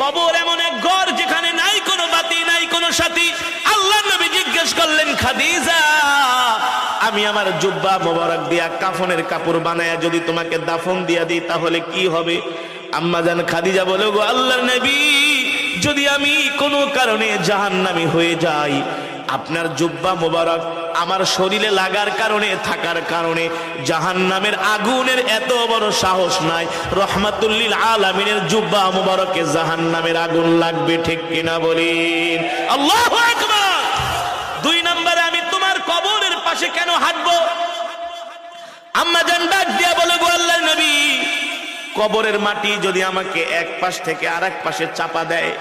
কবর এমন এক ঘর যেখানে নাই কোনো বাতি, নাই কোনো সাথী। আল্লাহর নবী জিজ্ঞেস করলেন, খাদিজা, আমি আমার জুব্বা মোবারক দিয়া কাফনের কাপড় বানায়া যদি তোমাকে দাফন দিয়া দিই তাহলে কি হবে? আম্মা জান খাদিজা বলে, গো আল্লাহর নবী, যদি আমি কোনো কারণে জাহান্নামী হয়ে যাই, আপনার জুব্বা মোবারক আমার শরীরে লাগার কারণে, থাকার কারণে জাহান্নামের আগুনের এত বড় সাহস নাই। রহমাতুল লিল আলামিনের জুব্বা মোবারকে জাহান্নামের আগুন লাগবে, ঠিক কিনা বলেন? আল্লাহু আকবার। 2 নম্বরে, আমি তোমার কবরের পাশে কেন হাঁটবো? আম্মা জান ডাক দিয়া বলে, গো আল্লাহর নবী, কবরের মাটি যদি আমাকে এক পাশ থেকে আরেক পাশে চাপা দেয়,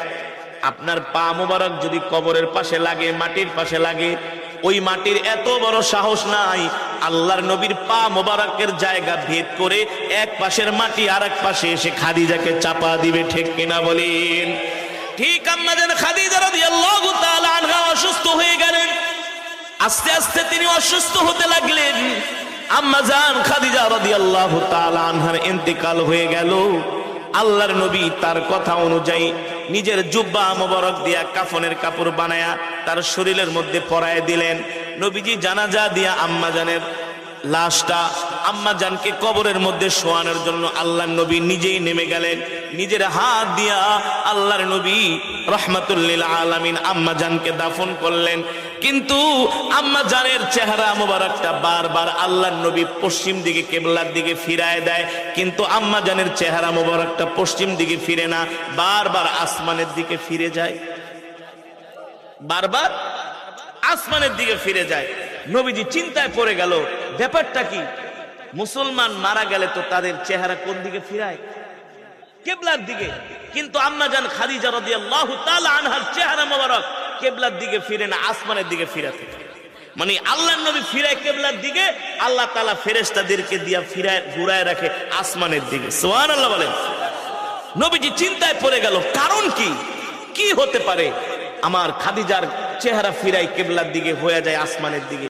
আপনার পা মোবারক যদি কবরের পাশে লাগে, মাটির পাশে লাগে, ওই মাটির এত বড় সাহস নাই আল্লাহর নবীর পা মোবারকের জায়গা ভেদ করে এক পাশের মাটি আরেক পাশে এসে খাদিজাকে চাপা দিবে, ঠিক কিনা বলেন? ঠিক আম্মা জান খাদিজা রাদিয়াল্লাহু তাআলা আনহা অসুস্থ হয়ে গেলেন। আস্তে আস্তে তিনি অসুস্থ হতে লাগলেন। আম্মা জান খাদিজা রাদিয়াল্লাহু তাআলা আনহার ইন্তেকাল হয়ে গেল। আল্লাহর নবী তার কথা অনুযায়ী নিজের জুব্বা মোবারক দিয়া কাফনের কাপড় বানায়া তার শরীরের মধ্যে পরায় দিলেন। নবীজি জানাজা দিয়া আম্মা জানের লাশটা আম্মা জানকে কবরের মধ্যে শোয়ানোর জন্য আল্লাহর নবী নিজেই নেমে গেলেন। নিজের হাত দিয়া আল্লাহর নবী রহমাতুল লিল আলামিন আম্মা জানকে দাফন করলেন। কিন্তু আম্মা জানের চেহারা মোবারকটা বারবার আল্লাহর নবী পশ্চিম দিকে কিবলার দিকে ফিরায় দেয়, কিন্তু আম্মা জানের চেহারা মোবারকটা পশ্চিম দিকে ফিরে না, বারবার আসমানের দিকে ফিরে যায়, বারবার আসমানের দিকে ফিরে যায়। নবীজি চিন্তায় পড়ে গেল, ব্যাপারটা কি? মুসলমান মারা গেলে তো তাদের চেহারা কোন দিকে ফিরায়? কিবলার দিকে। কিন্তু আম্মা জান খাদিজা রাদিয়াল্লাহু তাআলা আনহার চেহারা মোবারক কিবলার দিকে ফিরে না, আসমানের দিকে ফিরে থাকে। মানে আল্লাহর নবী ফিরায় কিবলার দিকে, আল্লাহ তাআলা ফেরেশতাদেরকে দিয়া ফিরায় ঘুরায় রাখে আসমানের দিকে। সুবহানাল্লাহ বলেন। নবীজি চিন্তায় পড়ে গেল, কারণ কি? কি হতে পারে আমার খাদিজার চেহারা ফিরায় কিবলার দিকে, হয়ে যায় আসমানের দিকে?